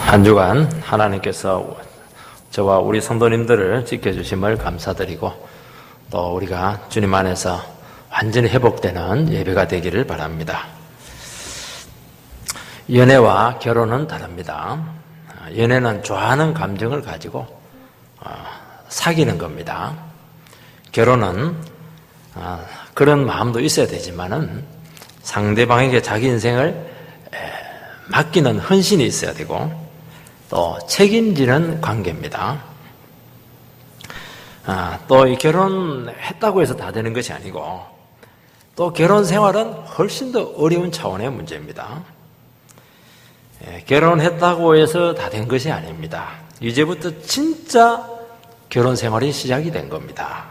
한 주간 하나님께서 저와 우리 성도님들을 지켜주심을 감사드리고 또 우리가 주님 안에서 완전히 회복되는 예배가 되기를 바랍니다. 연애와 결혼은 다릅니다. 연애는 좋아하는 감정을 가지고 사귀는 겁니다. 결혼은 그런 마음도 있어야 되지만은 상대방에게 자기 인생을 맡기는 헌신이 있어야 되고 또 책임지는 관계입니다. 또 이 결혼했다고 해서 다 되는 것이 아니고 또 결혼 생활은 훨씬 더 어려운 차원의 문제입니다. 결혼했다고 해서 다 된 것이 아닙니다. 이제부터 진짜 결혼 생활이 시작이 된 겁니다.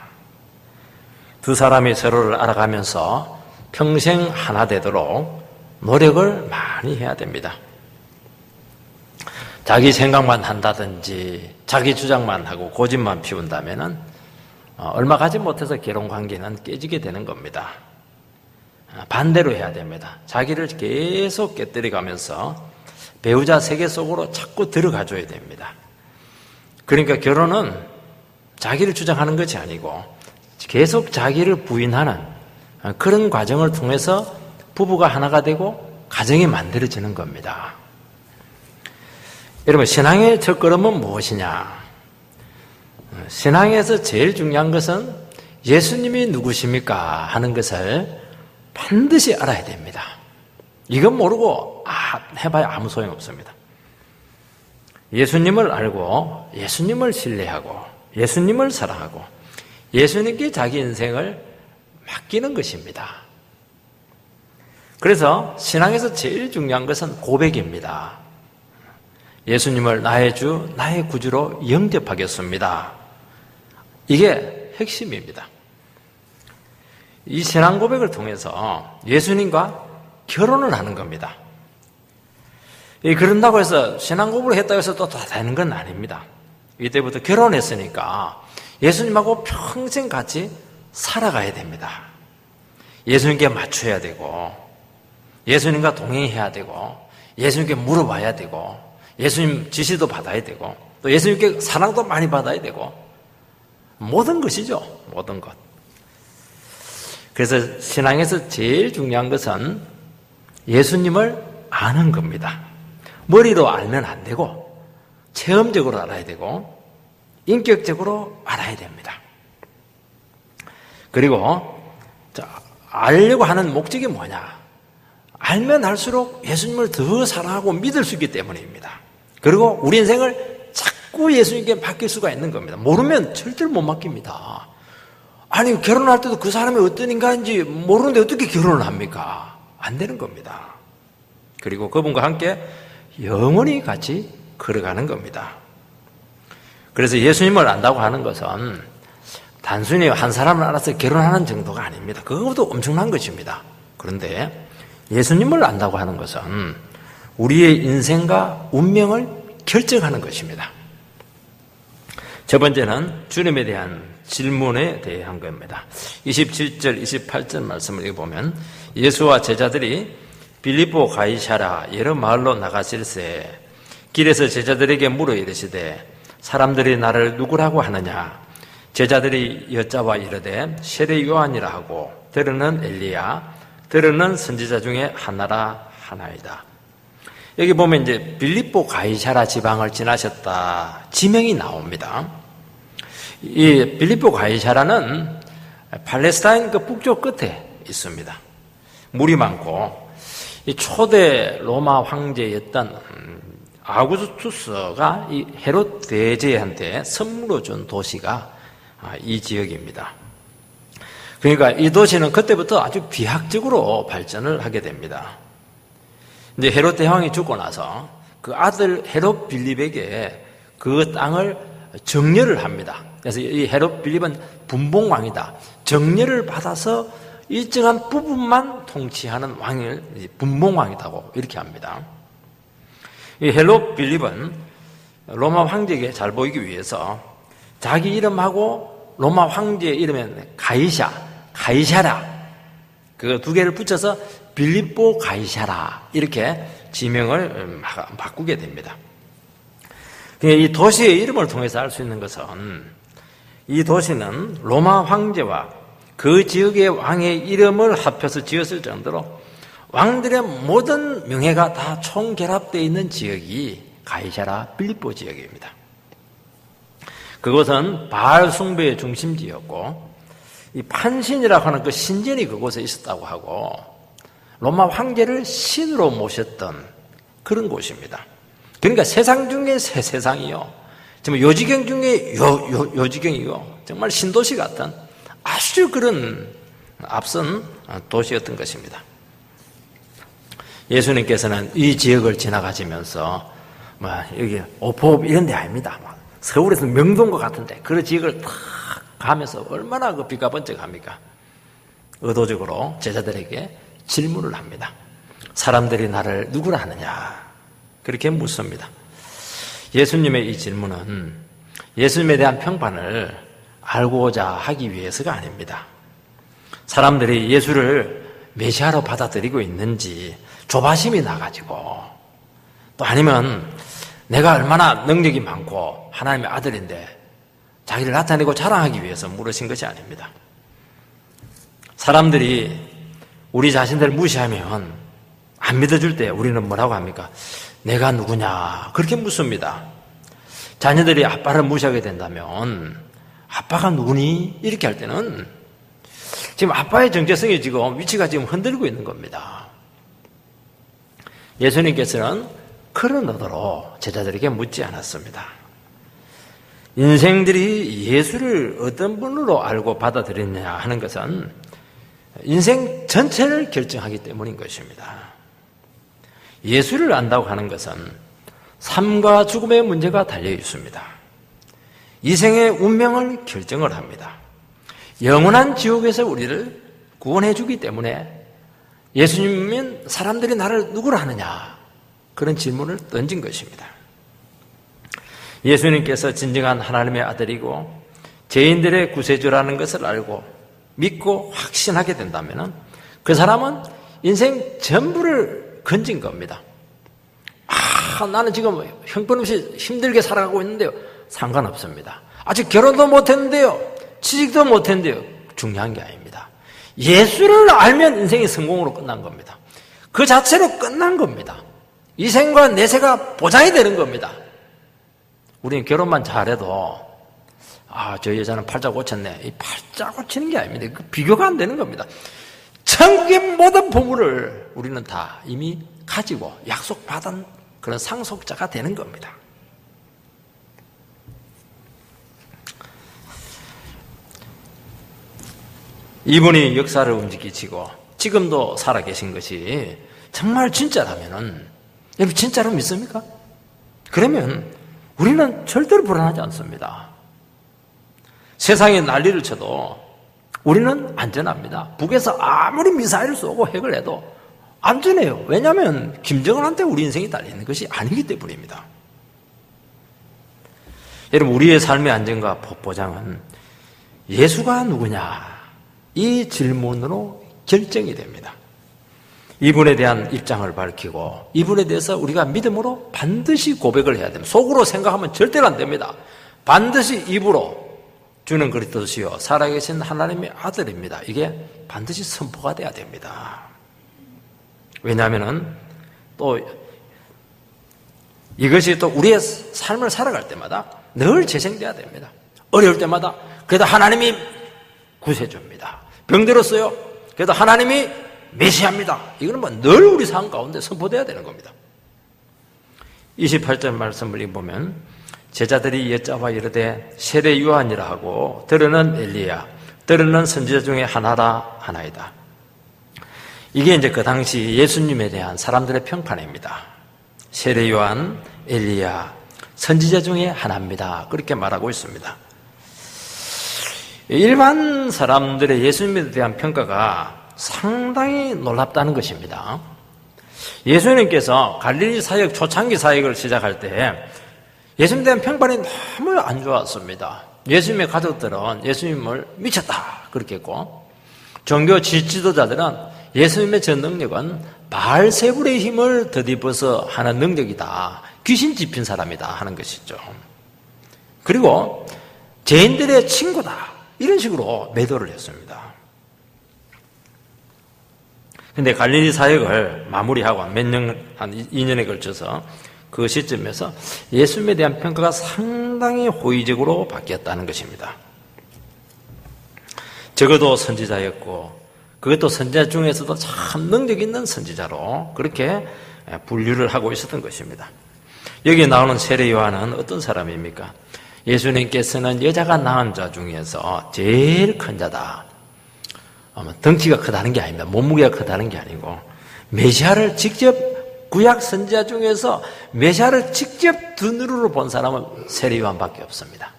두 사람이 서로를 알아가면서 평생 하나 되도록 노력을 많이 해야 됩니다. 자기 생각만 한다든지 자기 주장만 하고 고집만 피운다면은 얼마 가지 못해서 결혼 관계는 깨지게 되는 겁니다. 반대로 해야 됩니다. 자기를 계속 깨뜨려가면서 배우자 세계 속으로 자꾸 들어가줘야 됩니다. 그러니까 결혼은 자기를 주장하는 것이 아니고 계속 자기를 부인하는 그런 과정을 통해서 부부가 하나가 되고 가정이 만들어지는 겁니다. 여러분, 신앙의 첫걸음은 무엇이냐? 신앙에서 제일 중요한 것은 예수님이 누구십니까? 하는 것을 반드시 알아야 됩니다. 이건 모르고 해봐야 아무 소용없습니다. 예수님을 알고 예수님을 신뢰하고 예수님을 사랑하고 예수님께 자기 인생을 맡기는 것입니다. 그래서 신앙에서 제일 중요한 것은 고백입니다. 예수님을 나의 주, 나의 구주로 영접하겠습니다. 이게 핵심입니다. 이 신앙 고백을 통해서 예수님과 결혼을 하는 겁니다. 그런다고 해서 신앙 고백을 했다고 해서 또 다 되는 건 아닙니다. 이때부터 결혼했으니까 예수님하고 평생 같이 살아가야 됩니다. 예수님께 맞춰야 되고 예수님과 동행해야 되고 예수님께 물어봐야 되고 예수님 지시도 받아야 되고 또 예수님께 사랑도 많이 받아야 되고 모든 것이죠. 모든 것. 그래서 신앙에서 제일 중요한 것은 예수님을 아는 겁니다. 머리로 알면 안 되고 체험적으로 알아야 되고 인격적으로 알아야 됩니다. 그리고 알려고 하는 목적이 뭐냐? 알면 알수록 예수님을 더 사랑하고 믿을 수 있기 때문입니다. 그리고 우리 인생을 자꾸 예수님께 맡길 수가 있는 겁니다. 모르면 절대로 못 맡깁니다. 아니, 결혼할 때도 그 사람이 어떤 인간인지 모르는데 어떻게 결혼을 합니까? 안 되는 겁니다. 그리고 그분과 함께 영원히 같이 걸어가는 겁니다. 그래서 예수님을 안다고 하는 것은 단순히 한 사람을 알아서 결혼하는 정도가 아닙니다. 그것도 엄청난 것입니다. 그런데 예수님을 안다고 하는 것은 우리의 인생과 운명을 결정하는 것입니다. 첫 번째는 주님에 대한 질문에 대한 겁니다. 27절, 28절 말씀을 읽어보면 예수와 제자들이 빌립보 가이사랴 여러 마을로 나가실새 길에서 제자들에게 물어 이르시되 사람들이 나를 누구라고 하느냐? 제자들이 여짜와 이르되 세례 요한이라 하고 들으는 엘리야 들으는 선지자 중에 하나라 하나이다. 여기 보면 이제 빌립보 가이사랴 지방을 지나셨다 지명이 나옵니다. 이 빌립보 가이사랴는 팔레스타인 그 북쪽 끝에 있습니다. 물이 많고 이 초대 로마 황제였던 아구스투스가 이 헤롯 대제한테 선물로 준 도시가 이 지역입니다. 그러니까 이 도시는 그때부터 아주 비약적으로 발전을 하게 됩니다. 이제 헤롯 대왕이 죽고 나서 그 아들 헤롯 빌립에게 그 땅을 정려를 합니다. 그래서 이 헤롯 빌립은 분봉왕이다. 정려를 받아서 일정한 부분만 통치하는 왕을 분봉왕이라고 이렇게 합니다. 이 헤롯 빌립은 로마 황제에게 잘 보이기 위해서 자기 이름하고 로마 황제의 이름에 가이샤라 그 두 개를 붙여서 빌립보 가이사랴 이렇게 지명을 바꾸게 됩니다. 이 도시의 이름을 통해서 알 수 있는 것은 이 도시는 로마 황제와 그 지역의 왕의 이름을 합해서 지었을 정도로 왕들의 모든 명예가 다 총결합되어 있는 지역이 가이사라 빌립보 지역입니다. 그곳은 바알 숭배의 중심지였고 이 판신이라고 하는 그 신전이 그곳에 있었다고 하고 로마 황제를 신으로 모셨던 그런 곳입니다. 그러니까 세상 중에 새 세상이요. 정말 요지경 중에 요지경이요. 정말 신도시 같은 아주 그런 앞선 도시였던 것입니다. 예수님께서는 이 지역을 지나가시면서 여기 오포 이런 데 아닙니다. 서울에서 명동과 같은데 그 지역을 탁 가면서 얼마나 그 비가 번쩍합니까? 의도적으로 제자들에게 질문을 합니다. 사람들이 나를 누구라 하느냐? 그렇게 묻습니다. 예수님의 이 질문은 예수님에 대한 평판을 알고자 하기 위해서가 아닙니다. 사람들이 예수를 메시아로 받아들이고 있는지 조바심이 나가지고 또 아니면 내가 얼마나 능력이 많고 하나님의 아들인데 자기를 나타내고 자랑하기 위해서 물으신 것이 아닙니다. 사람들이 우리 자신들을 무시하면 안 믿어줄 때 우리는 뭐라고 합니까? 내가 누구냐? 그렇게 묻습니다. 자녀들이 아빠를 무시하게 된다면 아빠가 누구니? 이렇게 할 때는 지금 아빠의 정체성이 지금 위치가 지금 흔들리고 있는 겁니다. 예수님께서는 그런 의도로 제자들에게 묻지 않았습니다. 인생들이 예수를 어떤 분으로 알고 받아들였냐 하는 것은 인생 전체를 결정하기 때문인 것입니다. 예수를 안다고 하는 것은 삶과 죽음의 문제가 달려 있습니다. 이 생의 운명을 결정을 합니다. 영원한 지옥에서 우리를 구원해 주기 때문에 예수님은 사람들이 나를 누구라 하느냐 그런 질문을 던진 것입니다. 예수님께서 진정한 하나님의 아들이고 죄인들의 구세주라는 것을 알고 믿고 확신하게 된다면 그 사람은 인생 전부를 건진 겁니다. 나는 지금 형편없이 힘들게 살아가고 있는데요. 상관없습니다. 아직 결혼도 못했는데요. 취직도 못했는데요. 중요한 게 아닙니다. 예수를 알면 인생이 성공으로 끝난 겁니다. 그 자체로 끝난 겁니다. 이 생과 내세가 보장이 되는 겁니다. 우리는 결혼만 잘해도 저 여자는 팔자 고쳤네. 이 팔자 고치는 게 아닙니다. 비교가 안 되는 겁니다. 천국의 모든 보물을 우리는 다 이미 가지고 약속받은 그런 상속자가 되는 겁니다. 이분이 역사를 움직이시고 지금도 살아계신 것이 정말 진짜라면은 여러분 진짜로 믿습니까? 그러면 우리는 절대로 불안하지 않습니다. 세상에 난리를 쳐도 우리는 안전합니다. 북에서 아무리 미사일을 쏘고 핵을 해도 안전해요. 왜냐하면 김정은한테 우리 인생이 달려있는 것이 아니기 때문입니다. 여러분 우리의 삶의 안전과 보장은 예수가 누구냐 이 질문으로 결정이 됩니다. 이분에 대한 입장을 밝히고 이분에 대해서 우리가 믿음으로 반드시 고백을 해야 됩니다. 속으로 생각하면 절대로 안 됩니다. 반드시 입으로 주는 그리스도시요 살아계신 하나님의 아들입니다. 이게 반드시 선포가 돼야 됩니다. 왜냐하면 또 이것이 또 우리의 삶을 살아갈 때마다 늘 재생돼야 됩니다. 어려울 때마다 그래도 하나님이 구세주입니다. 병들었어요. 그래도 하나님이 메시아입니다. 이거는 뭐 늘 우리 삶 가운데 선포돼야 되는 겁니다. 28절 말씀을 보면 제자들이 여짜와 이르되 세례 요한이라 하고 들으는 엘리야 들으는 선지자 중에 하나이다. 이게 이제 그 당시 예수님에 대한 사람들의 평판입니다. 세례 요한, 엘리야, 선지자 중에 하나입니다. 그렇게 말하고 있습니다. 일반 사람들의 예수님에 대한 평가가 상당히 놀랍다는 것입니다. 예수님께서 갈릴리 사역, 초창기 사역을 시작할 때 예수님에 대한 평판이 너무 안 좋았습니다. 예수님의 가족들은 예수님을 미쳤다 그렇게 했고 종교 지도자들은 예수님의 전 능력은 바알세불의 힘을 덧입어서 하는 능력이다 귀신 집힌 사람이다 하는 것이죠. 그리고 죄인들의 친구다 이런 식으로 매도를 했습니다. 근데 갈릴리 사역을 마무리하고 한 2년에 걸쳐서 그 시점에서 예수님에 대한 평가가 상당히 호의적으로 바뀌었다는 것입니다. 적어도 선지자였고 그것도 선지자 중에서도 참 능력 있는 선지자로 그렇게 분류를 하고 있었던 것입니다. 여기에 나오는 세례 요한은 어떤 사람입니까? 예수님께서는 여자가 낳은 자 중에서 제일 큰 자다. 덩치가 크다는 게 아닙니다. 몸무게가 크다는 게 아니고 메시아를 직접 구약 선지자 중에서 메시아를 직접 두 눈으로 본 사람은 세례 요한밖에 없습니다.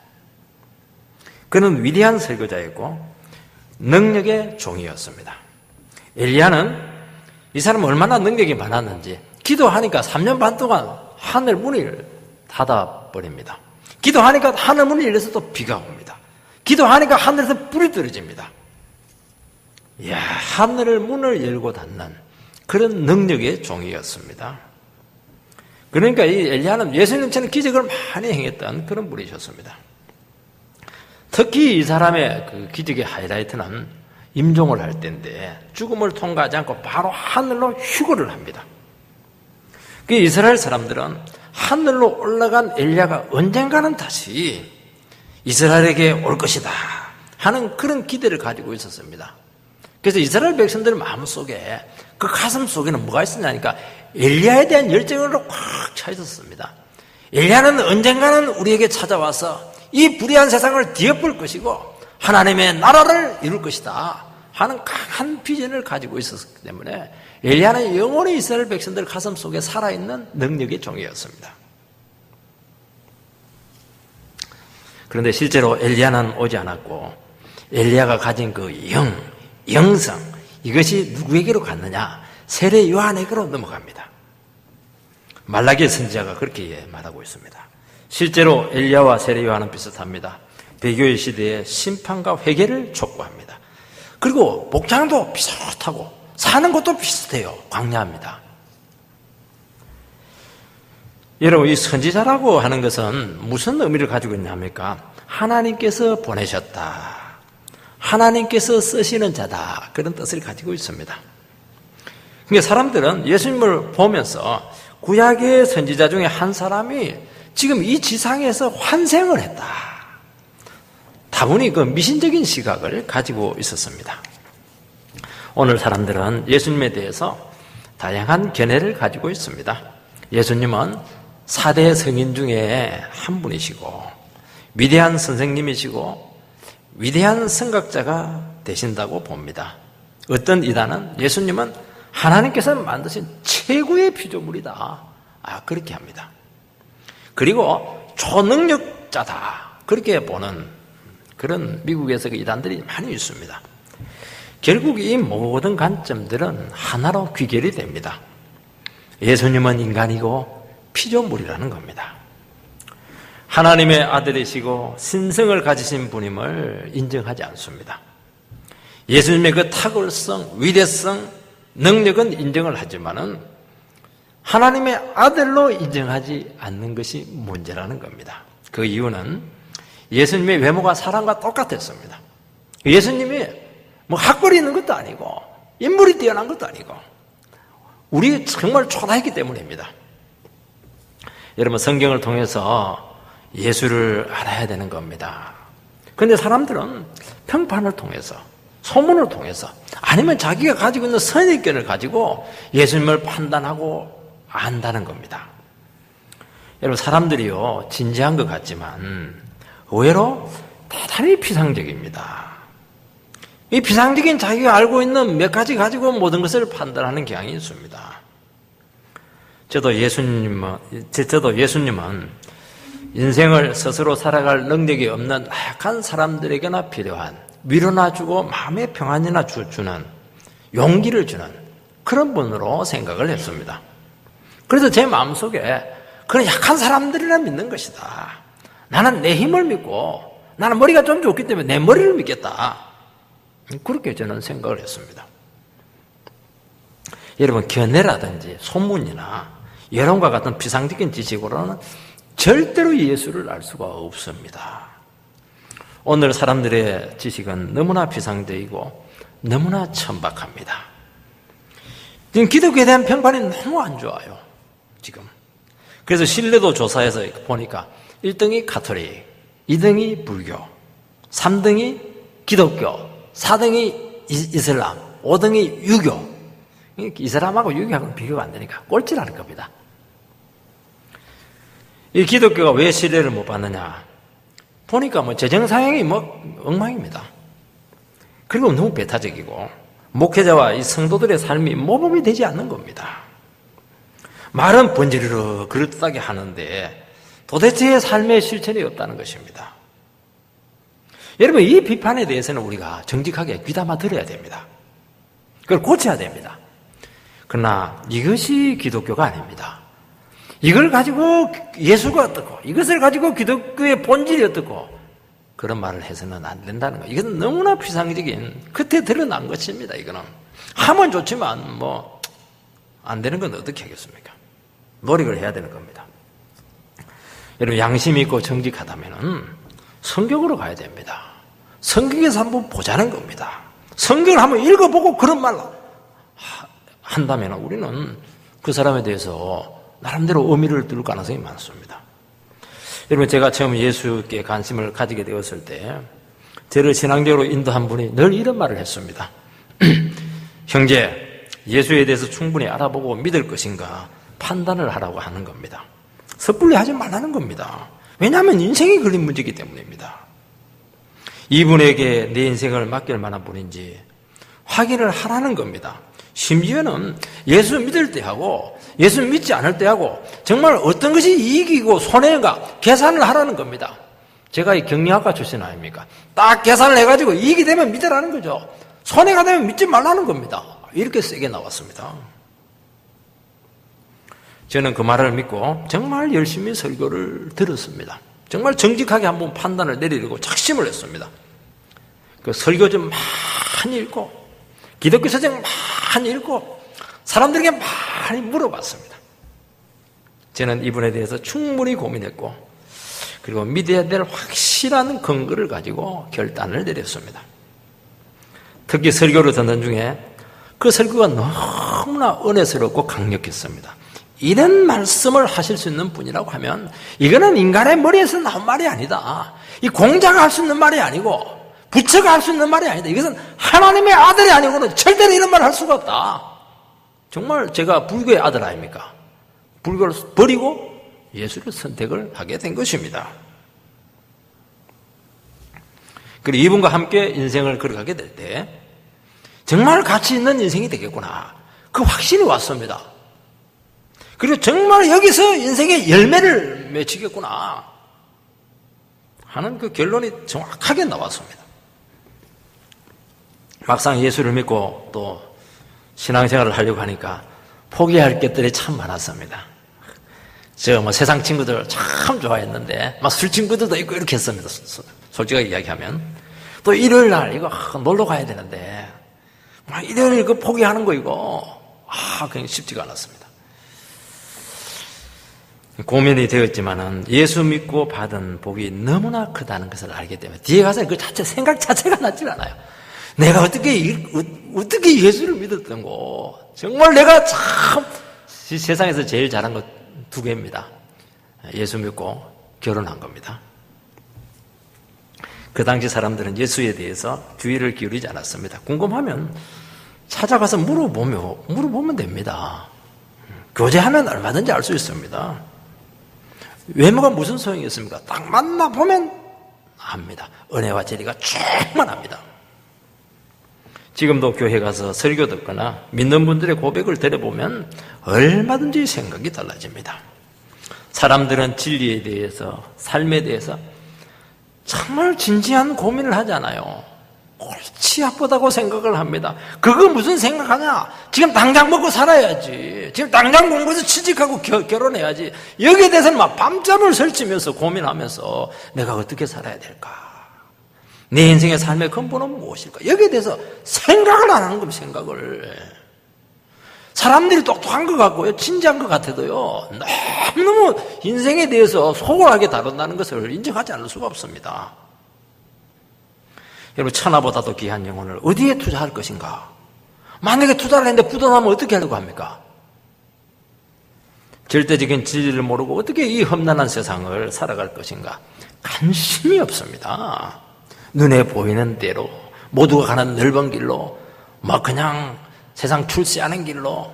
그는 위대한 설교자였고 능력의 종이었습니다. 엘리야는 이 사람은 얼마나 능력이 많았는지 기도하니까 3년 반 동안 하늘 문을 닫아버립니다. 기도하니까 하늘 문이 열려서 또 비가 옵니다. 기도하니까 하늘에서 불이 떨어집니다. 이야, 하늘을 문을 열고 닫는 그런 능력의 종이었습니다. 그러니까 이 엘리야는 예수님처럼 기적을 많이 행했던 그런 분이셨습니다. 특히 이 사람의 그 기적의 하이라이트는 임종을 할 때인데 죽음을 통과하지 않고 바로 하늘로 휴거를 합니다. 그 이스라엘 사람들은 하늘로 올라간 엘리야가 언젠가는 다시 이스라엘에게 올 것이다 하는 그런 기대를 가지고 있었습니다. 그래서 이스라엘 백성들 마음속에 그 가슴 속에는 뭐가 있었냐니까 엘리야에 대한 열정으로 꽉 차 있었습니다. 엘리야는 언젠가는 우리에게 찾아와서 이 불의한 세상을 뒤엎을 것이고 하나님의 나라를 이룰 것이다 하는 강한 비전을 가지고 있었기 때문에 엘리야는 영원히 이스라엘 백성들 가슴 속에 살아있는 능력의 종이었습니다. 그런데 실제로 엘리야는 오지 않았고 엘리야가 가진 그 영성 이것이 누구에게로 갔느냐? 세례 요한에게로 넘어갑니다. 말라기 선지자가 그렇게 말하고 있습니다. 실제로 엘리야와 세례 요한은 비슷합니다. 배교의 시대에 심판과 회개를 촉구합니다. 그리고 복장도 비슷하고 사는 것도 비슷해요. 광야합니다. 여러분, 이 선지자라고 하는 것은 무슨 의미를 가지고 있냐니까 하나님께서 보내셨다. 하나님께서 쓰시는 자다. 그런 뜻을 가지고 있습니다. 그러니까 사람들은 예수님을 보면서 구약의 선지자 중에 한 사람이 지금 이 지상에서 환생을 했다. 다분히 그 미신적인 시각을 가지고 있었습니다. 오늘 사람들은 예수님에 대해서 다양한 견해를 가지고 있습니다. 예수님은 4대 성인 중에 한 분이시고 위대한 선생님이시고 위대한 선각자가 되신다고 봅니다. 어떤 이단은 예수님은 하나님께서 만드신 최고의 피조물이다. 그렇게 합니다. 그리고 초능력자다. 그렇게 보는 그런 미국에서 그 이단들이 많이 있습니다. 결국 이 모든 관점들은 하나로 귀결이 됩니다. 예수님은 인간이고 피조물이라는 겁니다. 하나님의 아들이시고 신성을 가지신 분임을 인정하지 않습니다. 예수님의 그 탁월성, 위대성, 능력은 인정을 하지만은 하나님의 아들로 인정하지 않는 것이 문제라는 겁니다. 그 이유는 예수님의 외모가 사람과 똑같았습니다. 예수님이 뭐 학벌이 있는 것도 아니고 인물이 뛰어난 것도 아니고 우리 정말 초라했기 때문입니다. 여러분, 성경을 통해서 예수를 알아야 되는 겁니다. 그런데 사람들은 평판을 통해서 소문을 통해서 아니면 자기가 가지고 있는 선입견을 가지고 예수님을 판단하고 안다는 겁니다. 여러분, 사람들이요 진지한 것 같지만 의외로 대단히 피상적입니다. 이 피상적인 자기가 알고 있는 몇 가지 가지고 모든 것을 판단하는 경향이 있습니다. 저도 예수님은 인생을 스스로 살아갈 능력이 없는 나약한 사람들에게나 필요한 위로나 주고 마음의 평안이나 주는 용기를 주는 그런 분으로 생각을 했습니다. 그래서 제 마음속에 그런 약한 사람들이라 믿는 것이다. 나는 내 힘을 믿고 나는 머리가 좀 좋기 때문에 내 머리를 믿겠다. 그렇게 저는 생각을 했습니다. 여러분, 견해라든지 소문이나 여론과 같은 비상적인 지식으로는 절대로 예수를 알 수가 없습니다. 오늘 사람들의 지식은 너무나 비상적이고 너무나 천박합니다. 지금 기독교에 대한 평판이 너무 안 좋아요. 지금. 그래서 신뢰도 조사에서 보니까 1등이 가톨릭, 2등이 불교, 3등이 기독교, 4등이 이슬람, 5등이 유교. 이슬람하고 유교하고는 비교가 안 되니까 꼴찌라는 겁니다. 이 기독교가 왜 신뢰를 못 받느냐? 보니까 재정 사양이 엉망입니다. 그리고 너무 배타적이고 목회자와 이 성도들의 삶이 모범이 되지 않는 겁니다. 말은 번지르르 그럴듯하게 하는데 도대체 삶의 실천이 없다는 것입니다. 여러분, 이 비판에 대해서는 우리가 정직하게 귀담아 들어야 됩니다. 그걸 고쳐야 됩니다. 그러나 이것이 기독교가 아닙니다. 이걸 가지고 예수가 어떻고 이것을 가지고 기독교의 본질이 어떻고 그런 말을 해서는 안 된다는 거예요. 이것은 너무나 비상적인 끝에 드러난 것입니다. 이거는 하면 좋지만 안 되는 건 어떻게 하겠습니까? 노력을 해야 되는 겁니다. 여러분, 양심 있고 정직하다면은 성경으로 가야 됩니다. 성경에서 한번 보자는 겁니다. 성경을 한번 읽어보고 그런 말 한다면 우리는 그 사람에 대해서 나름대로 의미를 둘 가능성이 많습니다. 여러분, 제가 처음 예수께 관심을 가지게 되었을 때 저를 신앙적으로 인도한 분이 늘 이런 말을 했습니다. 형제, 예수에 대해서 충분히 알아보고 믿을 것인가 판단을 하라고 하는 겁니다. 섣불리 하지 말라는 겁니다. 왜냐하면 인생이 걸린 문제이기 때문입니다. 이분에게 내 인생을 맡길 만한 분인지 확인을 하라는 겁니다. 심지어는 예수 믿을 때하고 예수 믿지 않을 때하고 정말 어떤 것이 이익이고 손해인가 계산을 하라는 겁니다. 제가 이 경리학과 출신 아닙니까? 딱 계산을 해가지고 이익이 되면 믿으라는 거죠. 손해가 되면 믿지 말라는 겁니다. 이렇게 세게 나왔습니다. 저는 그 말을 믿고 정말 열심히 설교를 들었습니다. 정말 정직하게 한번 판단을 내리려고 작심을 했습니다. 그 설교 좀 많이 읽고 기독교 서적 많이 읽고 사람들에게 많이 물어봤습니다. 저는 이분에 대해서 충분히 고민했고 그리고 믿어야 될 확실한 근거를 가지고 결단을 내렸습니다. 특히 설교를 듣는 중에 그 설교가 너무나 은혜스럽고 강력했습니다. 이런 말씀을 하실 수 있는 분이라고 하면 이거는 인간의 머리에서 나온 말이 아니다. 이 공자가 할 수 있는 말이 아니고 부처가 할 수 있는 말이 아니다. 이것은 하나님의 아들이 아니고는 절대로 이런 말을 할 수가 없다. 정말 제가 불교의 아들 아닙니까? 불교를 버리고 예수를 선택을 하게 된 것입니다. 그리고 이분과 함께 인생을 걸어가게 될 때 정말 가치 있는 인생이 되겠구나. 그 확신이 왔습니다. 그리고 정말 여기서 인생의 열매를 맺히겠구나 하는 그 결론이 정확하게 나왔습니다. 막상 예수를 믿고 또 신앙생활을 하려고 하니까 포기할 것들이 참 많았습니다. 제가 세상 친구들 참 좋아했는데 막 술 친구들도 있고 이렇게 했습니다. 솔직하게 이야기하면 또 일요일 날 이거 놀러 가야 되는데 막 일요일 그 포기하는 거 이거 그냥 쉽지가 않았습니다. 고민이 되었지만은 예수 믿고 받은 복이 너무나 크다는 것을 알기 때문에 뒤에 가서 그 생각 자체가 나질 않아요. 내가 어떻게 예수를 믿었던 거. 정말 내가 참 세상에서 제일 잘한 것 2개입니다. 예수 믿고 결혼한 겁니다. 그 당시 사람들은 예수에 대해서 주의를 기울이지 않았습니다. 궁금하면 찾아가서 물어보면 됩니다. 교제하면 얼마든지 알 수 있습니다. 외모가 무슨 소용이 있습니까? 딱 만나보면 압니다. 은혜와 진리가 충만합니다. 지금도 교회 가서 설교 듣거나 믿는 분들의 고백을 들어보면 얼마든지 생각이 달라집니다. 사람들은 진리에 대해서, 삶에 대해서 정말 진지한 고민을 하잖아요. 골치 아프다고 생각을 합니다. 그거 무슨 생각하냐? 지금 당장 먹고 살아야지. 지금 당장 공부해서 취직하고 결혼해야지. 여기에 대해서는 막 밤잠을 설치면서 고민하면서 내가 어떻게 살아야 될까? 내 인생의 삶의 근본은 무엇일까? 여기에 대해서 생각을 안 하는 겁니다. 사람들이 똑똑한 것 같고요, 진지한 것 같아도요, 너무너무 인생에 대해서 소홀하게 다룬다는 것을 인정하지 않을 수가 없습니다. 여러분, 천하보다도 귀한 영혼을 어디에 투자할 것인가? 만약에 투자를 했는데 부도나면 어떻게 하려고 합니까? 절대적인 진리를 모르고 어떻게 이 험난한 세상을 살아갈 것인가? 관심이 없습니다. 눈에 보이는 대로, 모두가 가는 넓은 길로, 그냥 세상 출세하는 길로,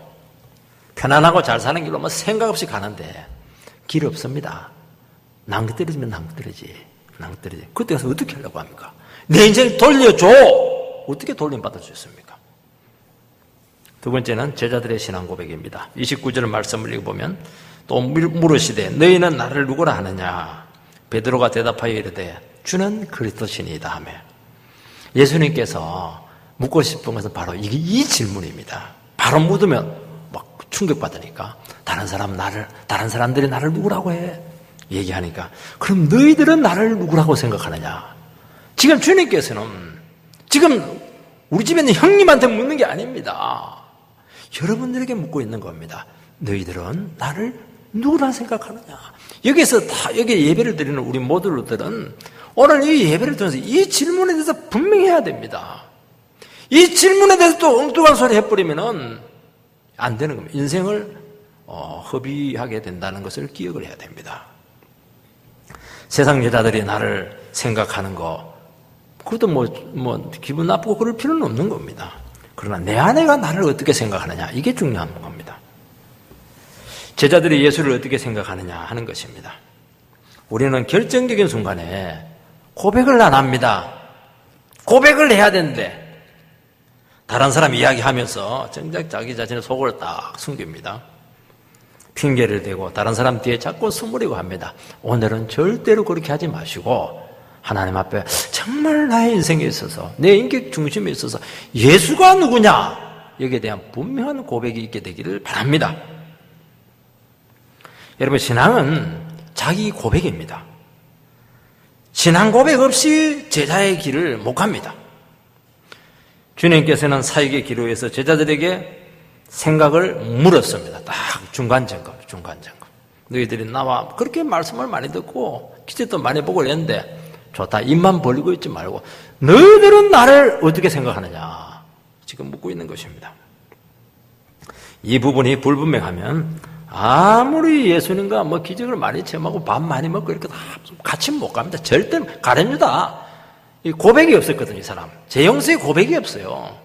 편안하고 잘 사는 길로 생각 없이 가는데 길 없습니다. 낭떠러지면 낭떠러지. 그때 가서 어떻게 하려고 합니까? 내 인생 돌려줘! 어떻게 돌림받을 수 있습니까? 두 번째는 제자들의 신앙 고백입니다. 29절 말씀을 읽어보면 또 물으시되 너희는 나를 누구라 하느냐? 베드로가 대답하여 이르되 주는 그리스도시니이다 하며, 예수님께서 묻고 싶은 것은 바로 이 질문입니다. 바로 묻으면 막 충격받으니까 다른 사람들이 나를 누구라고 해? 얘기하니까 그럼 너희들은 나를 누구라고 생각하느냐? 지금 주님께서는 지금 우리 집에 있는 형님한테 묻는 게 아닙니다. 여러분들에게 묻고 있는 겁니다. 너희들은 나를 누구라 생각하느냐? 여기 예배를 드리는 우리 모두들은 오늘 이 예배를 통해서 이 질문에 대해서 분명히 해야 됩니다. 이 질문에 대해서 또 엉뚱한 소리 해버리면 안 되는 겁니다. 인생을 허비하게 된다는 것을 기억을 해야 됩니다. 세상 여자들이 나를 생각하는 거, 그것도 기분 나쁘고 그럴 필요는 없는 겁니다. 그러나 내 아내가 나를 어떻게 생각하느냐, 이게 중요한 겁니다. 제자들이 예수를 어떻게 생각하느냐 하는 것입니다. 우리는 결정적인 순간에 고백을 안 합니다. 고백을 해야 되는데 다른 사람 이야기하면서 정작 자기 자신의 속을 딱 숨깁니다. 핑계를 대고 다른 사람 뒤에 자꾸 숨으려고 합니다. 오늘은 절대로 그렇게 하지 마시고 하나님 앞에 정말 나의 인생에 있어서, 내 인격 중심에 있어서 예수가 누구냐, 여기에 대한 분명한 고백이 있게 되기를 바랍니다. 여러분, 신앙은 자기 고백입니다. 신앙 고백 없이 제자의 길을 못 갑니다. 주님께서는 사역의 기로에서 제자들에게 생각을 물었습니다. 딱 중간점검. 너희들이 나와 그렇게 말씀을 많이 듣고 기적도 많이 보고 그랬는데 좋다, 입만 벌리고 있지 말고 너희들은 나를 어떻게 생각하느냐, 지금 묻고 있는 것입니다. 이 부분이 불분명하면 아무리 예수님과 기적을 많이 체험하고 밥 많이 먹고 이렇게 다 같이 못 갑니다. 절대 가룟유다. 이 고백이 없었거든요, 이 사람. 제영수의 고백이 없어요.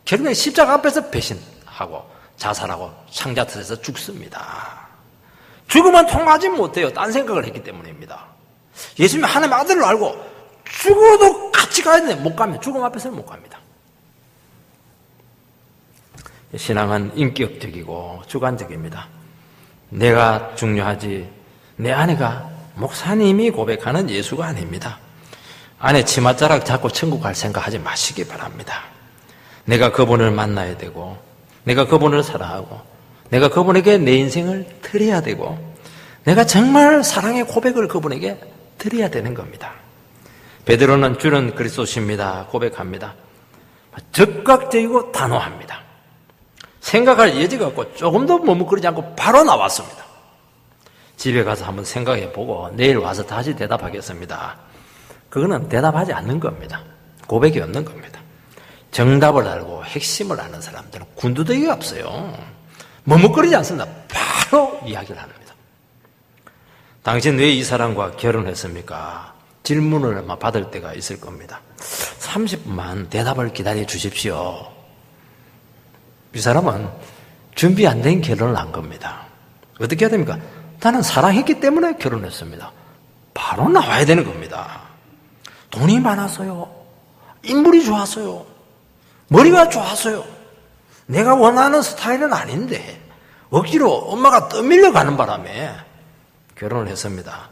결국엔 십자가 앞에서 배신하고 자살하고 창자틀에서 죽습니다. 죽으면 통하지 못해요. 딴 생각을 했기 때문입니다. 예수님이 하나님의 아들로 알고 죽어도 같이 가야 되는데 못 가면, 죽음 앞에서는 못 갑니다. 신앙은 인격적이고 주관적입니다. 내가 중요하지 내 아내가 목사님이 고백하는 예수가 아닙니다. 아내 치맛자락 잡고 천국 갈 생각하지 마시기 바랍니다. 내가 그분을 만나야 되고, 내가 그분을 사랑하고, 내가 그분에게 내 인생을 드려야 되고, 내가 정말 사랑의 고백을 그분에게 드려야 되는 겁니다. 베드로는 주는 그리스도십니다 고백합니다. 즉각적이고 단호합니다. 생각할 여지가 없고 조금도 머뭇거리지 않고 바로 나왔습니다. 집에 가서 한번 생각해보고 내일 와서 다시 대답하겠습니다. 그거는 대답하지 않는 겁니다. 고백이 없는 겁니다. 정답을 알고 핵심을 아는 사람들은 군두더기가 없어요. 머뭇거리지 않습니다. 바로 이야기를 합니다. 당신 왜 이 사람과 결혼했습니까? 질문을 아마 받을 때가 있을 겁니다. 30분만 대답을 기다려 주십시오. 이 사람은 준비 안 된 결혼을 한 겁니다. 어떻게 해야 됩니까? 나는 사랑했기 때문에 결혼했습니다. 바로 나와야 되는 겁니다. 돈이 많았어요. 인물이 좋았어요. 머리가 좋았어요. 내가 원하는 스타일은 아닌데 억지로 엄마가 떠밀려 가는 바람에 결혼을 했습니다.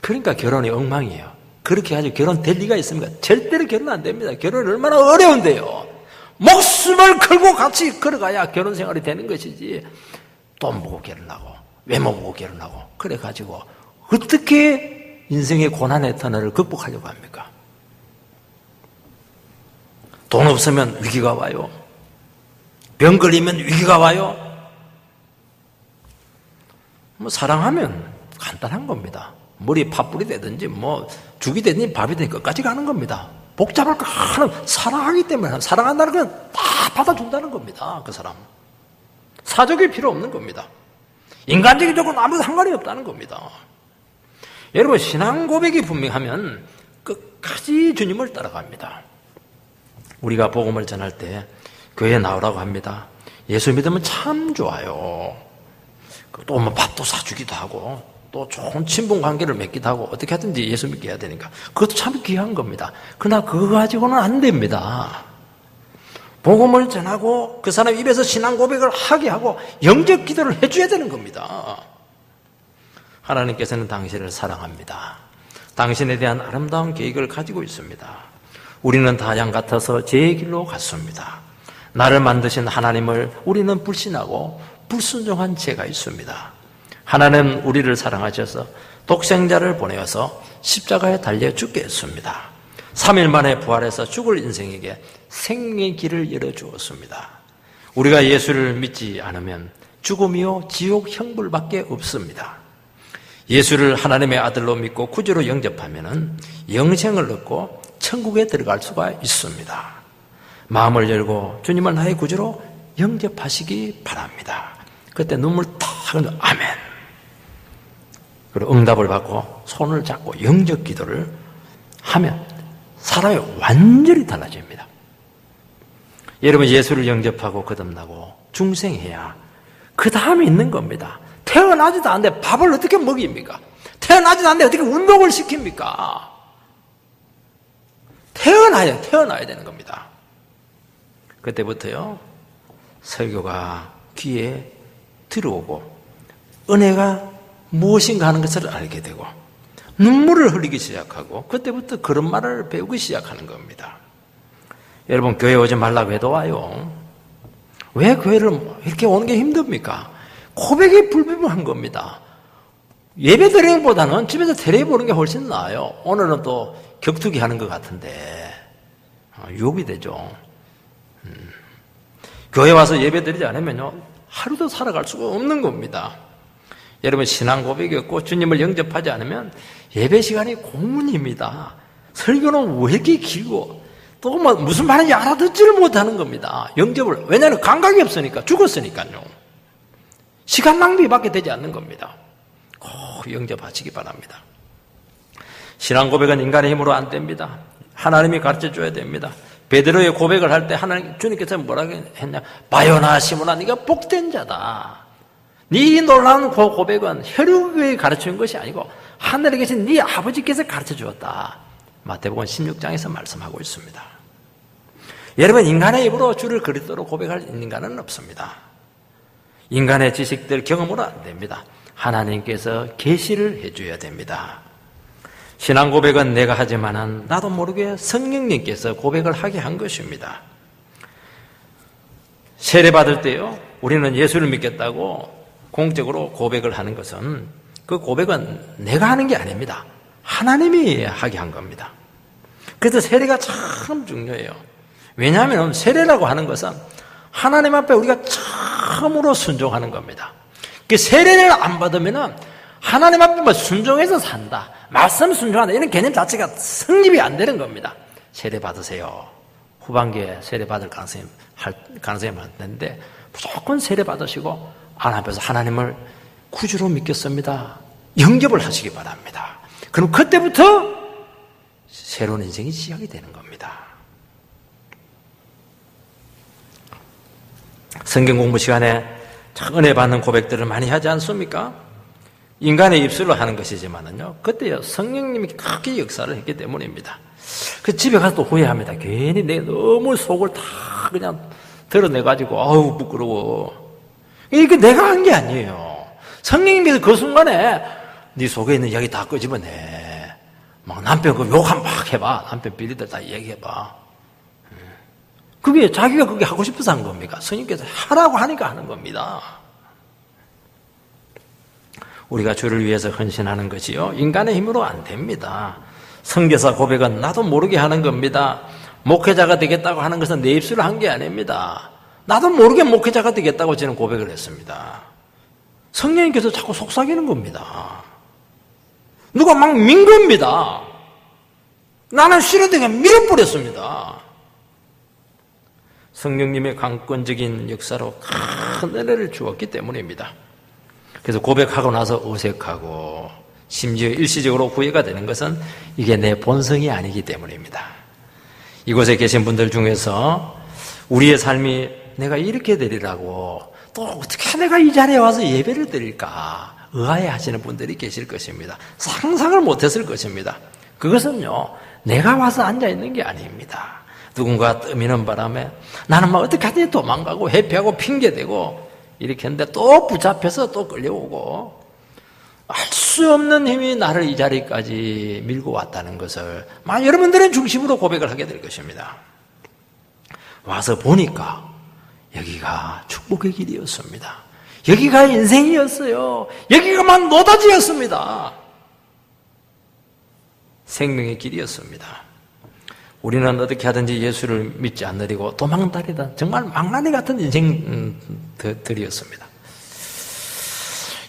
그러니까 결혼이 엉망이에요. 그렇게 해가지고 결혼 될 리가 있습니까? 절대로 결혼 안 됩니다. 결혼이 얼마나 어려운데요. 목숨을 걸고 같이 걸어가야 결혼 생활이 되는 것이지, 돈 보고 결혼하고 외모 보고 결혼하고 그래가지고 어떻게 인생의 고난의 터널을 극복하려고 합니까? 돈 없으면 위기가 와요. 병 걸리면 위기가 와요. 사랑하면 간단한 겁니다. 머리에 팥불이 되든지 죽이 되든지 밥이 되든지 끝까지 가는 겁니다. 복잡할 거 하나 사랑하기 때문에 사랑한다는 건 다 받아준다는 겁니다. 그 사람 사적이 필요 없는 겁니다. 인간적인 조건 아무도 상관이 없다는 겁니다. 여러분 신앙 고백이 분명하면 끝까지 주님을 따라갑니다. 우리가 복음을 전할 때 교회에 나오라고 합니다. 예수 믿으면 참 좋아요. 또 밥도 사주기도 하고 또 좋은 친분 관계를 맺기도 하고 어떻게 하든지 예수 믿게 해야 되니까 그것도 참 귀한 겁니다. 그러나 그거 가지고는 안 됩니다. 복음을 전하고 그 사람 입에서 신앙 고백을 하게 하고 영적 기도를 해줘야 되는 겁니다. 하나님께서는 당신을 사랑합니다. 당신에 대한 아름다운 계획을 가지고 있습니다. 우리는 다 양 같아서 제 길로 갔습니다. 나를 만드신 하나님을 우리는 불신하고 불순종한 죄가 있습니다. 하나님은 우리를 사랑하셔서 독생자를 보내어서 십자가에 달려 죽게 했습니다. 3일 만에 부활해서 죽을 인생에게 생명의 길을 열어주었습니다. 우리가 예수를 믿지 않으면 죽음이요 지옥 형벌밖에 없습니다. 예수를 하나님의 아들로 믿고 구주로 영접하면 영생을 얻고 천국에 들어갈 수가 있습니다. 마음을 열고 주님을 나의 구주로 영접하시기 바랍니다. 그때 눈물 탁 흘려 아멘. 그리고 응답을 받고 손을 잡고 영적 기도를 하면 사람이 완전히 달라집니다. 여러분 예수를 영접하고 거듭나고 중생해야 그 다음에 있는 겁니다. 태어나지도 않는데 밥을 어떻게 먹입니까? 태어나지도 않는데 어떻게 운동을 시킵니까? 태어나야 되는 겁니다. 그때부터요 설교가 귀에 들어오고 은혜가 무엇인가 하는 것을 알게 되고 눈물을 흘리기 시작하고 그때부터 그런 말을 배우기 시작하는 겁니다. 여러분 교회 오지 말라고 해도 와요. 왜 교회를 이렇게 오는 게 힘듭니까? 고백이 불분명한 겁니다. 예배 드리는 것보다는 집에서 텔레비 보는 게 훨씬 나아요. 오늘은 또 격투기 하는 것 같은데 유혹이 되죠. 교회 와서 예배 드리지 않으면요 하루도 살아갈 수가 없는 겁니다. 여러분 신앙 고백이 없고 주님을 영접하지 않으면 예배 시간이 고문입니다. 설교는 왜 이렇게 길고 또 무슨 말인지 알아듣지를 못하는 겁니다. 영접을 왜냐하면 감각이 없으니까 죽었으니까요. 시간 낭비밖에 되지 않는 겁니다. 꼭 영접하시기 바랍니다. 신앙 고백은 인간의 힘으로 안 됩니다. 하나님이 가르쳐줘야 됩니다. 베드로의 고백을 할 때 하나님 주님께서 뭐라고 했냐? 바요나 시몬아 네가 복된 자다. 네 놀라운 고백은 혈육이 가르치는 것이 아니고 하늘에 계신 네 아버지께서 가르쳐 주었다. 마태복음 16장에서 말씀하고 있습니다. 여러분 인간의 입으로 주를 그리스도로 고백할 인간은 없습니다. 인간의 지식들 경험으로 안 됩니다. 하나님께서 계시를 해줘야 됩니다. 신앙 고백은 내가 하지만은 나도 모르게 성령님께서 고백을 하게 한 것입니다. 세례 받을 때요 우리는 예수를 믿겠다고 공적으로 고백을 하는 것은 그 고백은 내가 하는 게 아닙니다. 하나님이 하게 한 겁니다. 그래서 세례가 참 중요해요. 왜냐하면 세례라고 하는 것은 하나님 앞에 우리가 처음으로 순종하는 겁니다. 그 세례를 안 받으면 하나님 앞에만 순종해서 산다. 말씀 순종한다. 이런 개념 자체가 성립이 안 되는 겁니다. 세례 받으세요. 후반기에 세례 받을 가능성이 많은데 무조건 세례 받으시고 하나님 앞에서 하나님을 구주로 믿겠습니다. 영접을 하시기 바랍니다. 그럼 그때부터 새로운 인생이 시작이 되는 겁니다. 성경 공부 시간에 은혜 받는 고백들을 많이 하지 않습니까? 인간의 입술로 하는 것이지만은요, 그때요, 성령님이 크게 역사를 했기 때문입니다. 그 집에 가서 또 후회합니다. 괜히 내가 너무 속을 다 그냥 드러내가지고, 아우, 부끄러워. 이게 내가 한 게 아니에요. 성령님께서 그 순간에 네 속에 있는 이야기 다 끄집어내. 막 남편 그 욕 한 막 해봐. 남편 비리들 다 얘기해봐. 그게 자기가 그게 하고 싶어서 한 겁니까? 성령께서 하라고 하니까 하는 겁니다. 우리가 주를 위해서 헌신하는 것이요, 인간의 힘으로 안 됩니다. 선교사 고백은 나도 모르게 하는 겁니다. 목회자가 되겠다고 하는 것은 내 입술로 한 게 아닙니다. 나도 모르게 목회자가 되겠다고 저는 고백을 했습니다. 성령님께서 자꾸 속삭이는 겁니다. 누가 막 민 겁니다. 나는 싫어되게 밀어버렸습니다. 성령님의 강권적인 역사로 큰 은혜를 주었기 때문입니다. 그래서 고백하고 나서 어색하고 심지어 일시적으로 후회가 되는 것은 이게 내 본성이 아니기 때문입니다. 이곳에 계신 분들 중에서 우리의 삶이 내가 이렇게 되리라고 또 어떻게 내가 이 자리에 와서 예배를 드릴까 의아해 하시는 분들이 계실 것입니다. 상상을 못했을 것입니다. 그것은요, 내가 와서 앉아있는 게 아닙니다. 누군가 떠미는 바람에 나는 막 어떻게 하든지 도망가고 회피하고 핑계대고 이렇게 했는데 또 붙잡혀서 또 끌려오고 알 수 없는 힘이 나를 이 자리까지 밀고 왔다는 것을 여러분들은 중심으로 고백을 하게 될 것입니다. 와서 보니까 여기가 축복의 길이었습니다. 여기가 인생이었어요. 여기가만 노다지였습니다. 생명의 길이었습니다. 우리는 어떻게 하든지 예수를 믿지 않으려고 도망다니다 정말 망나니 같은 인생들이었습니다.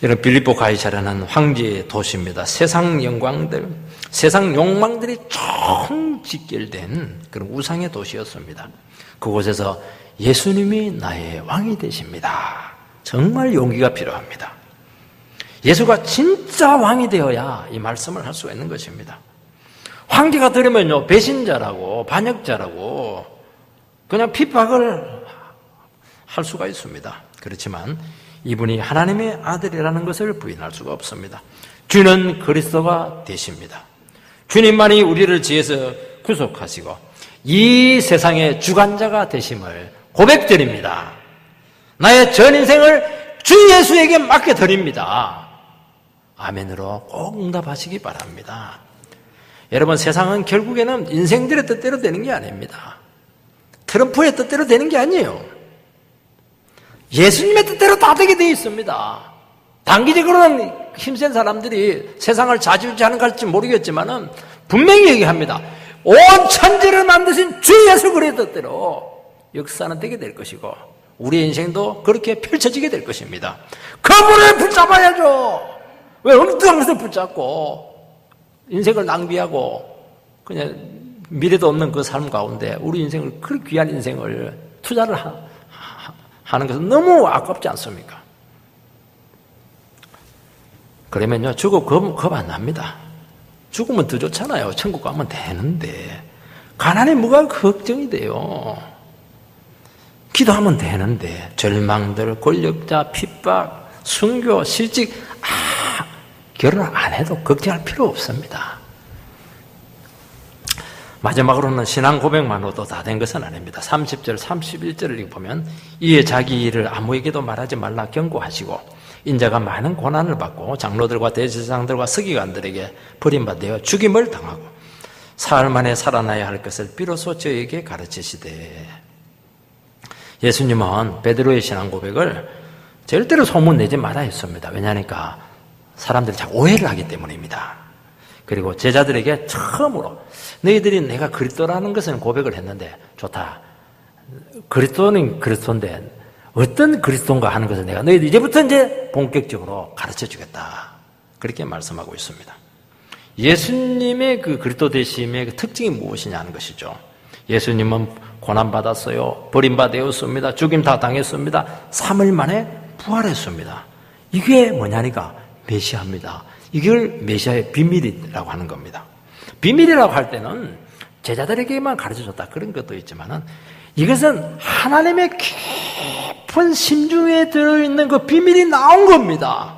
여러분, 빌립보 가이사랴는 황제의 도시입니다. 세상 영광들, 세상 욕망들이 총집결된 그런 우상의 도시였습니다. 그곳에서 예수님이 나의 왕이 되십니다. 정말 용기가 필요합니다. 예수가 진짜 왕이 되어야 이 말씀을 할 수가 있는 것입니다. 황제가 들으면요, 배신자라고 반역자라고 그냥 핍박을 할 수가 있습니다. 그렇지만 이분이 하나님의 아들이라는 것을 부인할 수가 없습니다. 주는 그리스도가 되십니다. 주님만이 우리를 지에서 구속하시고 이 세상의 주관자가 되심을 고백드립니다. 나의 전 인생을 주 예수에게 맡겨드립니다. 아멘으로 꼭 응답하시기 바랍니다. 여러분, 세상은 결국에는 인생들의 뜻대로 되는 게 아닙니다. 트럼프의 뜻대로 되는 게 아니에요. 예수님의 뜻대로 다 되게 되어 있습니다. 단기적으로는 힘센 사람들이 세상을 좌지우지하는 걸지 모르겠지만은 분명히 얘기합니다. 온 천지를 만드신 주 예수 그리스도의 뜻대로 역사는 되게 될 것이고 우리의 인생도 그렇게 펼쳐지게 될 것입니다. 그분을 붙잡아야죠. 왜 엉뚱한 것을 붙잡고 인생을 낭비하고 그냥 미래도 없는 그 삶 가운데 우리 인생을, 그렇게 귀한 인생을 투자를 하는 것은 너무 아깝지 않습니까? 그러면요, 죽어 겁 안 납니다. 죽으면 더 좋잖아요. 천국 가면 되는데. 가난이 뭐가 걱정이 돼요. 기도하면 되는데. 절망들, 권력자, 핍박, 순교, 실직, 결혼 안 해도 걱정할 필요 없습니다. 마지막으로는 신앙 고백만으로도 다 된 것은 아닙니다. 30절, 31절을 보면 이에 자기 일을 아무에게도 말하지 말라 경고하시고 인자가 많은 고난을 받고 장로들과 대제사장들과 서기관들에게 버림받아 죽임을 당하고 사흘 만에 살아나야 할 것을 비로소 저에게 가르치시되. 예수님은 베드로의 신앙 고백을 절대로 소문내지 말아 했습니다. 왜냐하니까 사람들이 자꾸 오해를 하기 때문입니다. 그리고 제자들에게 처음으로 너희들이 내가 그리스도라는 것은 고백을 했는데 좋다. 그리스도는 그리스도인데 어떤 그리스도인가 하는 것을 내가 너희들 이제부터 이제 본격적으로 가르쳐 주겠다. 그렇게 말씀하고 있습니다. 예수님의 그 그리스도 되심의 그 특징이 무엇이냐 하는 것이죠. 예수님은 고난받았어요. 버림받았습니다. 죽임 다 당했습니다. 3일 만에 부활했습니다. 이게 뭐냐니까 메시아입니다. 이걸 메시아의 비밀이라고 하는 겁니다. 비밀이라고 할 때는 제자들에게만 가르쳐줬다 그런 것도 있지만은 이것은 하나님의 깊은 심중에 들어있는 그 비밀이 나온 겁니다.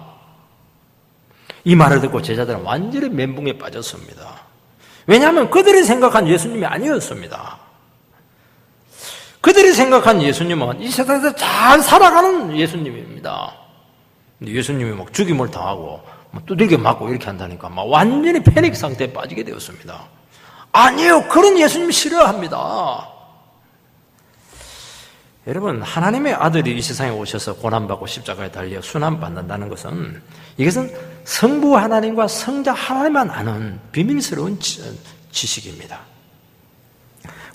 이 말을 듣고 제자들은 완전히 멘붕에 빠졌습니다. 왜냐하면 그들이 생각한 예수님이 아니었습니다. 그들이 생각한 예수님은 이 세상에서 잘 살아가는 예수님입니다. 근데 예수님이 막 죽임을 당하고 두들겨 맞고 이렇게 한다니까 막 완전히 패닉 상태에 빠지게 되었습니다. 아니에요. 그런 예수님 싫어합니다. 여러분, 하나님의 아들이 이 세상에 오셔서 고난받고 십자가에 달려 순환받는다는 것은 이것은 성부 하나님과 성자 하나님만 아는 비밀스러운 지식입니다.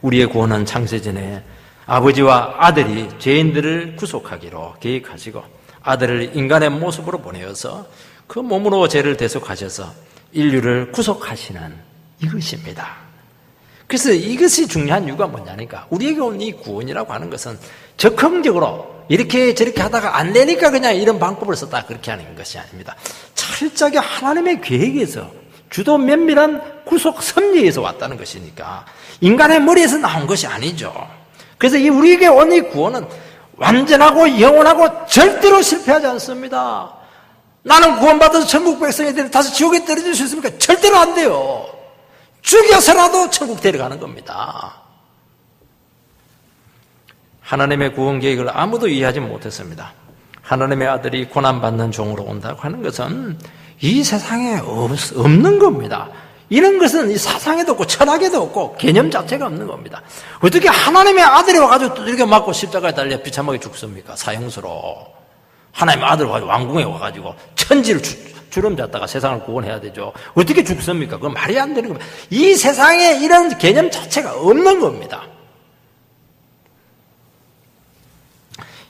우리의 구원은 창세전에 아버지와 아들이 죄인들을 구속하기로 계획하시고 아들을 인간의 모습으로 보내어서 그 몸으로 죄를 대속하셔서 인류를 구속하시는 이것입니다. 그래서 이것이 중요한 이유가 뭐냐니까 우리에게 온 이 구원이라고 하는 것은 적극적으로 이렇게 저렇게 하다가 안 되니까 그냥 이런 방법을 썼다 그렇게 하는 것이 아닙니다. 철저하게 하나님의 계획에서 주도 면밀한 구속 섭리에서 왔다는 것이니까 인간의 머리에서 나온 것이 아니죠. 그래서 우리에게 온 이 구원은 완전하고 영원하고 절대로 실패하지 않습니다. 나는 구원받아서 천국 백성이 되는 다시 지옥에 떨어질 수 있습니까? 절대로 안 돼요. 죽여서라도 천국 데려가는 겁니다. 하나님의 구원 계획을 아무도 이해하지 못했습니다. 하나님의 아들이 고난받는 종으로 온다고 하는 것은 이 세상에 없는 겁니다. 이런 것은 이 사상에도 없고 철학에도 없고 개념 자체가 없는 겁니다. 어떻게 하나님의 아들이 와가지고 두들겨 맞고 십자가에 달려 비참하게 죽습니까? 사형수로. 하나님의 아들 와가지고 왕궁에 와가지고 천지를 주름 잡다가 세상을 구원해야 되죠. 어떻게 죽습니까? 그건 말이 안 되는 겁니다. 이 세상에 이런 개념 자체가 없는 겁니다.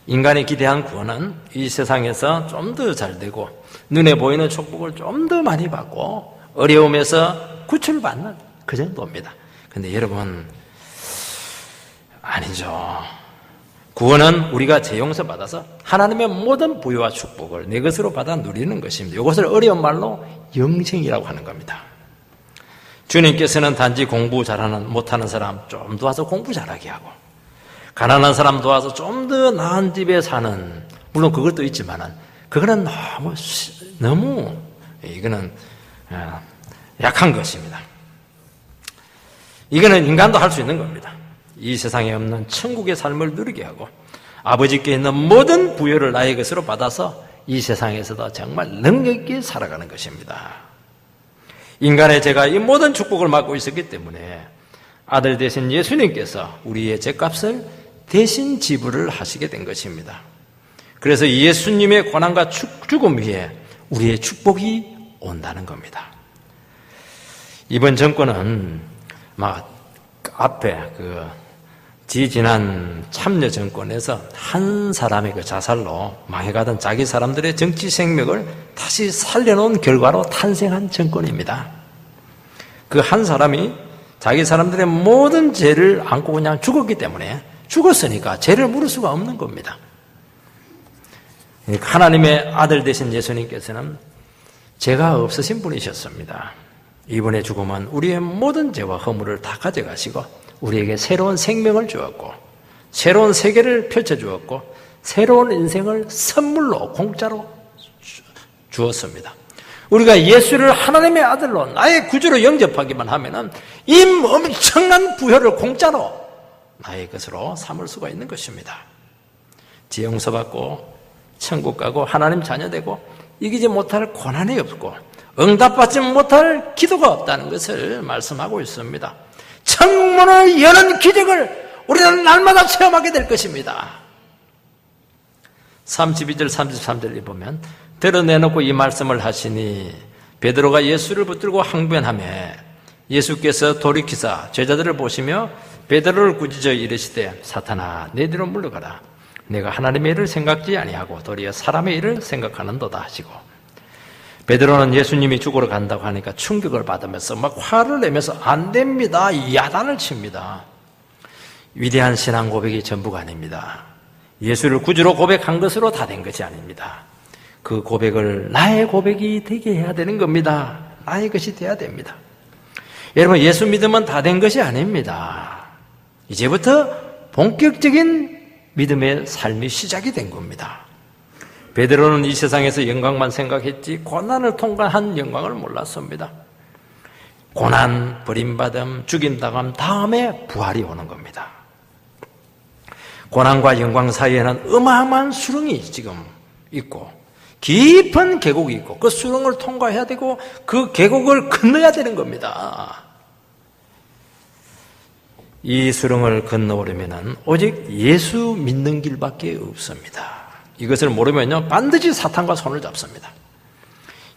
인간이 기대한 구원은 이 세상에서 좀 더 잘 되고 눈에 보이는 축복을 좀 더 많이 받고 어려움에서 구출받는 그 정도입니다. 근데 여러분, 아니죠. 구원은 우리가 죄 용서 받아서 하나님의 모든 부유와 축복을 내 것으로 받아 누리는 것입니다. 이것을 어려운 말로 영생이라고 하는 겁니다. 주님께서는 단지 공부 잘하는 못하는 사람 좀 도와서 공부 잘하게 하고 가난한 사람 도와서 좀 더 나은 집에 사는, 물론 그것도 있지만은 그거는 너무 이거는 약한 것입니다. 이거는 인간도 할 수 있는 겁니다. 이 세상에 없는 천국의 삶을 누리게 하고 아버지께 있는 모든 부여를 나의 것으로 받아서 이 세상에서도 정말 능력 있게 살아가는 것입니다. 인간의 죄가 이 모든 축복을 맡고 있었기 때문에 아들 대신 예수님께서 우리의 죄값을 대신 지불을 하시게 된 것입니다. 그래서 예수님의 고난과 죽음 위에 우리의 축복이 온다는 겁니다. 이번 정권은 막 앞에 지지난 참여 정권에서 한 사람의 그 자살로 망해가던 자기 사람들의 정치 생명을 다시 살려놓은 결과로 탄생한 정권입니다. 그 한 사람이 자기 사람들의 모든 죄를 안고 그냥 죽었기 때문에 죽었으니까 죄를 물을 수가 없는 겁니다. 하나님의 아들 되신 예수님께서는 죄가 없으신 분이셨습니다. 이분의 죽음은 우리의 모든 죄와 허물을 다 가져가시고 우리에게 새로운 생명을 주었고 새로운 세계를 펼쳐주었고 새로운 인생을 선물로 공짜로 주었습니다. 우리가 예수를 하나님의 아들로 나의 구주로 영접하기만 하면은 이 엄청난 부여를 공짜로 나의 것으로 삼을 수가 있는 것입니다. 죄 용서받고 천국 가고 하나님 자녀 되고 이기지 못할 고난이 없고 응답받지 못할 기도가 없다는 것을 말씀하고 있습니다. 천문을 여는 기적을 우리는 날마다 체험하게 될 것입니다. 32절 33절에 보면 드러내놓고 이 말씀을 하시니 베드로가 예수를 붙들고 항변하며 예수께서 돌이키사 제자들을 보시며 베드로를 꾸짖어 이르시되 사탄아 내 뒤로 물러가라. 내가 하나님의 일을 생각지 아니하고 도리어 사람의 일을 생각하는도다 하시고 베드로는 예수님이 죽으러 간다고 하니까 충격을 받으면서 막 화를 내면서 안 됩니다. 야단을 칩니다. 위대한 신앙 고백이 전부가 아닙니다. 예수를 구주로 고백한 것으로 다 된 것이 아닙니다. 그 고백을 나의 고백이 되게 해야 되는 겁니다. 나의 것이 돼야 됩니다. 여러분, 예수 믿으면 다 된 것이 아닙니다. 이제부터 본격적인 믿음의 삶이 시작이 된 겁니다. 베드로는 이 세상에서 영광만 생각했지 고난을 통과한 영광을 몰랐습니다. 고난, 버림받음, 죽임당함 다음에 부활이 오는 겁니다. 고난과 영광 사이에는 어마어마한 수렁이 지금 있고 깊은 계곡이 있고 그 수렁을 통과해야 되고 그 계곡을 건너야 되는 겁니다. 이 수렁을 건너오려면 오직 예수 믿는 길밖에 없습니다. 이것을 모르면요 반드시 사탄과 손을 잡습니다.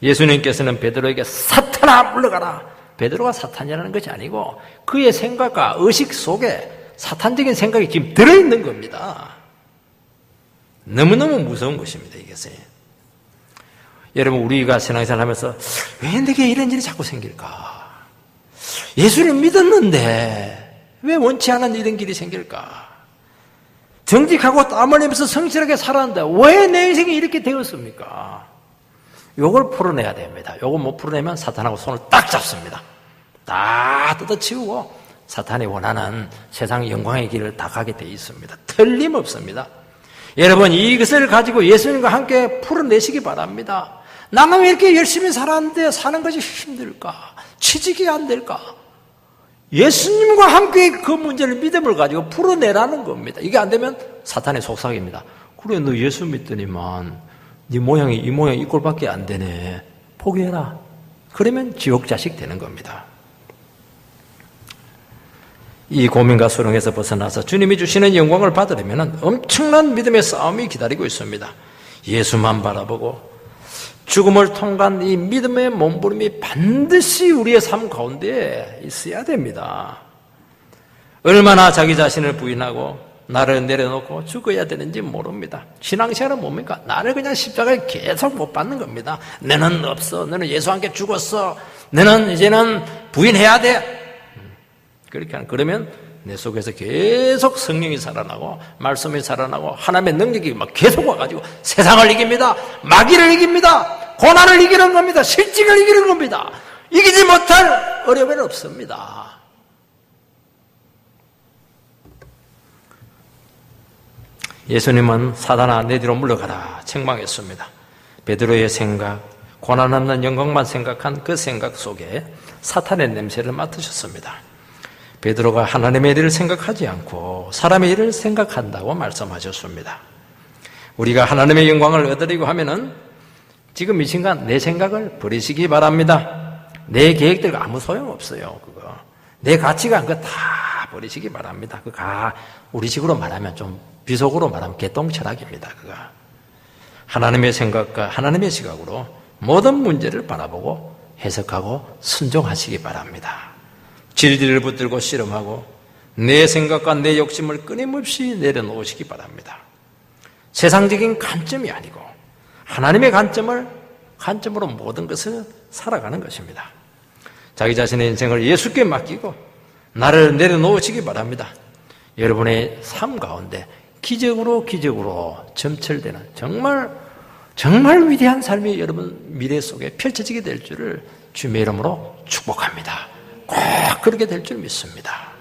예수님께서는 베드로에게 사탄아 물러가라. 베드로가 사탄이라는 것이 아니고 그의 생각과 의식 속에 사탄적인 생각이 지금 들어있는 겁니다. 너무너무 무서운 것입니다, 이것이. 여러분, 우리가 신앙생활 하면서 왜 내게 이런 일이 자꾸 생길까? 예수를 믿었는데 왜 원치 않은 이런 길이 생길까? 정직하고 땀 흘리면서 성실하게 살았는데 왜 내 인생이 이렇게 되었습니까? 요걸 풀어내야 됩니다. 요거 못 풀어내면 사탄하고 손을 딱 잡습니다. 다 뜯어치우고 사탄이 원하는 세상 영광의 길을 다 가게 돼 있습니다. 틀림없습니다. 여러분, 이것을 가지고 예수님과 함께 풀어내시기 바랍니다. 나는 왜 이렇게 열심히 살았는데 사는 것이 힘들까? 취직이 안 될까? 예수님과 함께 그 문제를 믿음을 가지고 풀어내라는 겁니다. 이게 안 되면 사탄의 속삭입니다. 그래, 너 예수 믿더니만 네 모양이 이 모양 이 꼴밖에 안 되네. 포기해라. 그러면 지옥 자식 되는 겁니다. 이 고민과 수렁에서 벗어나서 주님이 주시는 영광을 받으려면 엄청난 믿음의 싸움이 기다리고 있습니다. 예수만 바라보고 죽음을 통과한 이 믿음의 몸부림이 반드시 우리의 삶 가운데 있어야 됩니다. 얼마나 자기 자신을 부인하고 나를 내려놓고 죽어야 되는지 모릅니다. 신앙생활은 뭡니까? 나를 그냥 십자가에 계속 못 받는 겁니다. 너는 없어. 너는 예수와 함께 죽었어. 너는 이제는 부인해야 돼. 그렇게 하는, 그러면 내 속에서 계속 성령이 살아나고 말씀이 살아나고 하나님의 능력이 막 계속 와가지고 세상을 이깁니다. 마귀를 이깁니다. 고난을 이기는 겁니다. 실직을 이기는 겁니다. 이기지 못할 어려움은 없습니다. 예수님은 사단아 내 뒤로 물러가라 책망했습니다. 베드로의 생각, 고난 없는 영광만 생각한 그 생각 속에 사탄의 냄새를 맡으셨습니다. 베드로가 하나님의 일을 생각하지 않고 사람의 일을 생각한다고 말씀하셨습니다. 우리가 하나님의 영광을 얻으려고 하면은 지금 이 순간 내 생각을 버리시기 바랍니다. 내 계획들과 아무 소용없어요. 그거 내 가치관 그거 다 버리시기 바랍니다. 우리식으로 말하면 좀 비속어로 말하면 개똥철학입니다. 그거 하나님의 생각과 하나님의 시각으로 모든 문제를 바라보고 해석하고 순종하시기 바랍니다. 진리를 붙들고 씨름하고 내 생각과 내 욕심을 끊임없이 내려놓으시기 바랍니다. 세상적인 관점이 아니고 하나님의 관점으로 모든 것을 살아가는 것입니다. 자기 자신의 인생을 예수께 맡기고 나를 내려놓으시기 바랍니다. 여러분의 삶 가운데 기적으로 점철되는 정말 위대한 삶이 여러분 미래 속에 펼쳐지게 될 줄을 주님의 이름으로 축복합니다. 꼭 그렇게 될 줄 믿습니다.